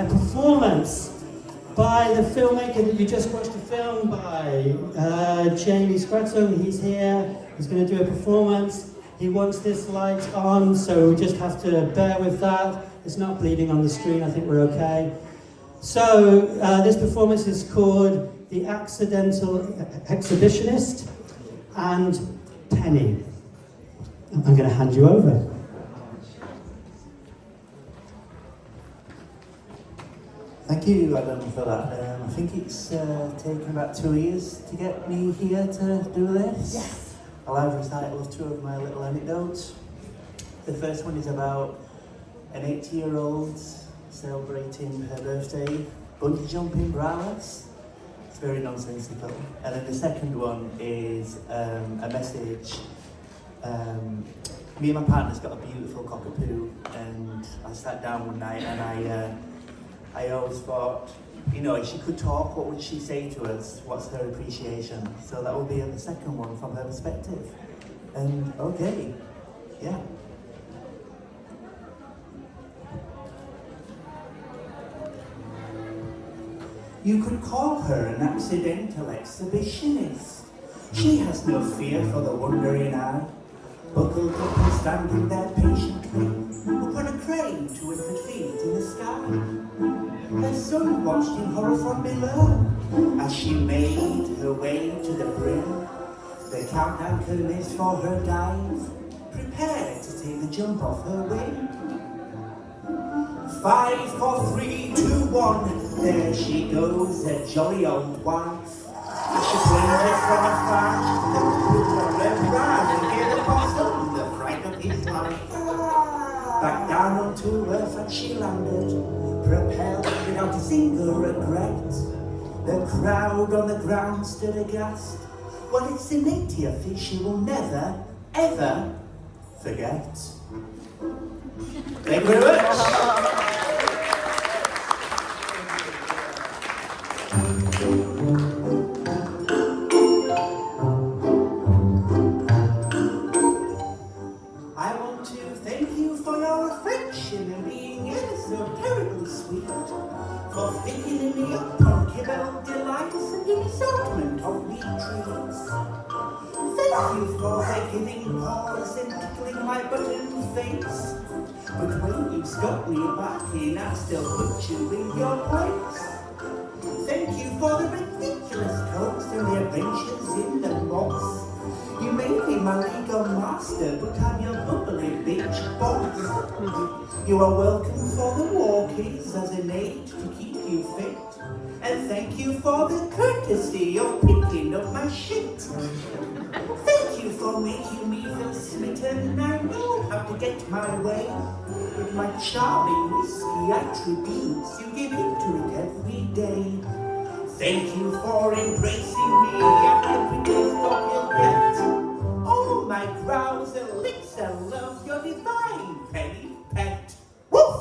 a performance by the filmmaker that you just watched the film by, Jamie Scratton. He's here, he's going to do a performance. He wants this light on, so we just have to bear with that. It's not bleeding on the screen, I think we're okay. So, this performance is called The Accidental Exhibitionist and Penny. I'm going to hand you over. Thank you, Adam, for that. I think it's taken about 2 years to get me here to do this. Yes. A live recital of 2 of my little anecdotes. The first one is about an 80-year-old celebrating her birthday, bungee jumping braless. It's very nonsensical. And then the second one is a message. Me and my partner's got a beautiful cockapoo, and I sat down one night and I always thought, you know, if she could talk, what would she say to us? What's her appreciation? So that will be the second one from her perspective. And okay, yeah. You could call her an accidental exhibitionist. She has no fear for the wondering eye. Buckled up and standing there patiently, upon a crane 200 feet in the sky. Her son watched in horror from below, as she made her way to the brim. The countdown commenced for her dive, prepared to take the jump off her wing. 5, 4, 3, 2, 1, there she goes, a jolly old wife. As she plunges from afar, the blue on her brow, and gave the possum the fright of his life. Back down onto earth and she landed, propelled without a single regret. The crowd on the ground stood aghast. Well, it's an 80th that she will never, ever forget. Thank you very much. I want to thank you for your affection and being ever so terribly sweet, for thinking me up on kibble delights and an assortment of neat treats. Thank you for giving paws and tickling my buttoned face, but when you've got me back in, I still put you in your place. Thank you for the ridiculous coax and the adventures in the box. You may be my legal master, but I'm your bubbly bitch boss. You are welcome for the walkies as an aid to keep you fit. And thank you for the courtesy of picking up my shit. Thank you for making me feel smitten. I know how to get my way. With my charming whiskey attributes, you give into it every day. Thank you for embracing me after the prettiest dog you'll get. All my growls and licks and love, your divine penny pet. Woof!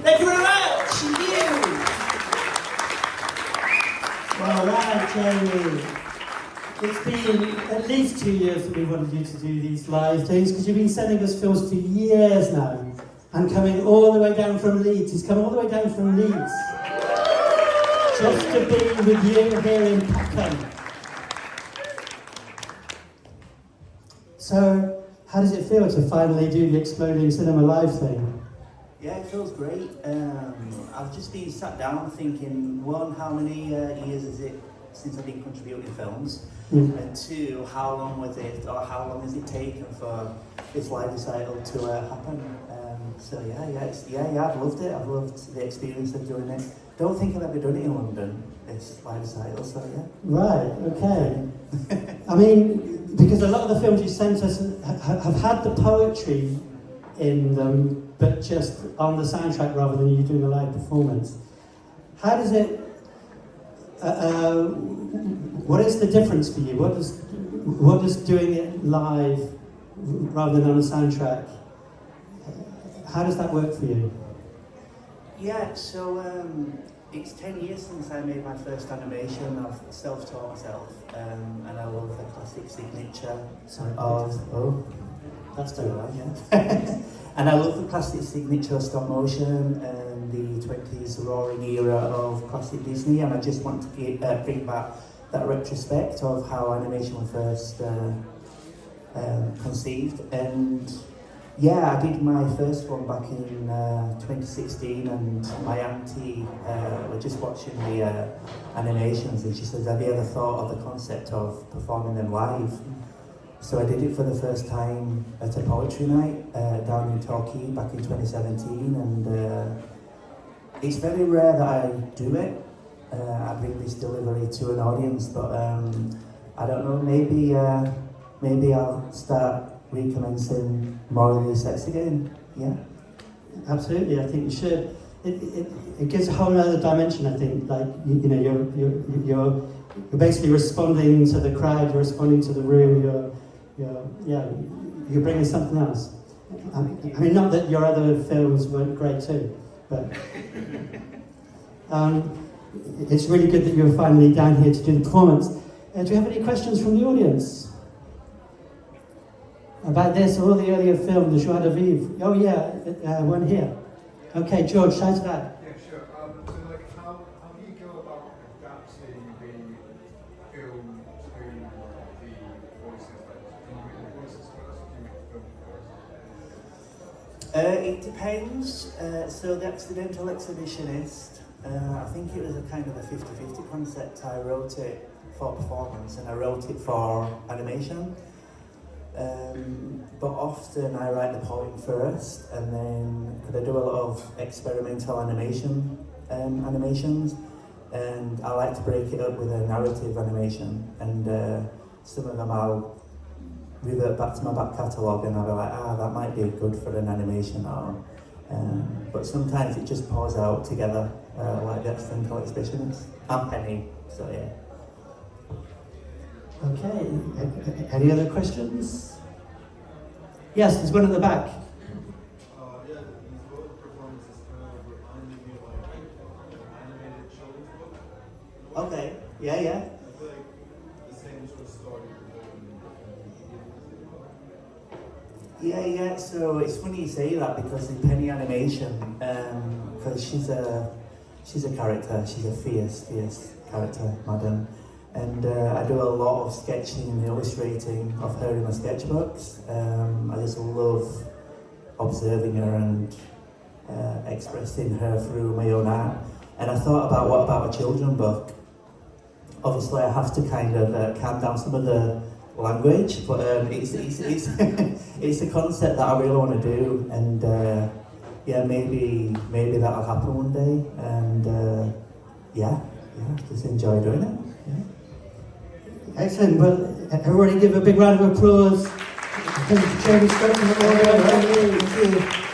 Thank you very much! You! All right, Jamie. It's been at least 2 years that we wanted you to do these live things, because you've been sending us films for years now, and coming all the way down from Leeds. He's come all the way down from Leeds just to be with you here in Peckham. So, how does it feel to finally do the Exploding Cinema Live thing? Yeah, it feels great. I've just been sat down thinking, one, how many years is it since I've been contributing films? And 2, how long was it, or how long has it taken for this live recital to happen? So I've loved it. I've loved the experience of doing it. Don't think I've ever done it in London, this live recital, so yeah. Right, okay. I mean, because a lot of the films you sent us have had the poetry in them, but just on the soundtrack rather than you doing a live performance. How does it, what is the difference for you? What does doing it live rather than on a soundtrack, how does that work for you? Yeah, so it's 10 years since I made my first animation. I've self-taught myself, and I love the classic signature that's doing right, yeah. And I love the classic signature stop motion and the 20th this roaring era of classic Disney, and I just want to bring back that retrospect of how animation was first conceived. And yeah, I did my first one back in 2016, and my auntie was just watching the animations, and she says, "Have you ever thought of the concept of performing them live?" So I did it for the first time at a poetry night down in Torquay back in 2017, and it's very rare that I do it. I bring this delivery to an audience, but I don't know, maybe I'll start recommencing more of these sets again. Yeah, Absolutely, I think you should. It gives a whole other dimension. I think, like you know, you're basically responding to the crowd. You're responding to the room. You're bringing something else. I mean, not that your other films weren't great too, but it's really good that you're finally down here to do the performance. Do you have any questions from the audience about this or the earlier film, The Joie de Vivre? Oh yeah, one here. Okay, George, shout it out. Yeah, sure. So, like, how do you go about adapting the film to the voices? Like, do you make the voices first, or do you make the film first? It depends. So the Accidental Exhibitionist, I think it was a kind of a 50-50 concept. I wrote it for performance and I wrote it for animation. But often I write the poem first, and then, because I do a lot of experimental animations, and I like to break it up with a narrative animation, and some of them I'll revert back to my back catalogue and I'll be like, that might be good for an animation, or but sometimes it just pours out together, like the Accidental Exhibitionist and Penny, so yeah. Okay, any other questions? Yes, there's one at the back. Yeah, these both performances kind of reminded me of like an animated children's book. Okay, yeah. I feel like the same sort of story. Yeah, so it's funny you say that, because in Penny Animation, because she's a character, she's a fierce character, madam. And I do a lot of sketching and illustrating of her in my sketchbooks. I just love observing her and expressing her through my own art. And I thought about, what about a children's book? Obviously I have to kind of calm down some of the language, but it's it's a concept that I really want to do, and yeah, maybe that'll happen one day, and yeah, just enjoy doing it. Yeah. Excellent. Well, everybody give a big round of applause. Thank you, Jamie Scott. Thank you.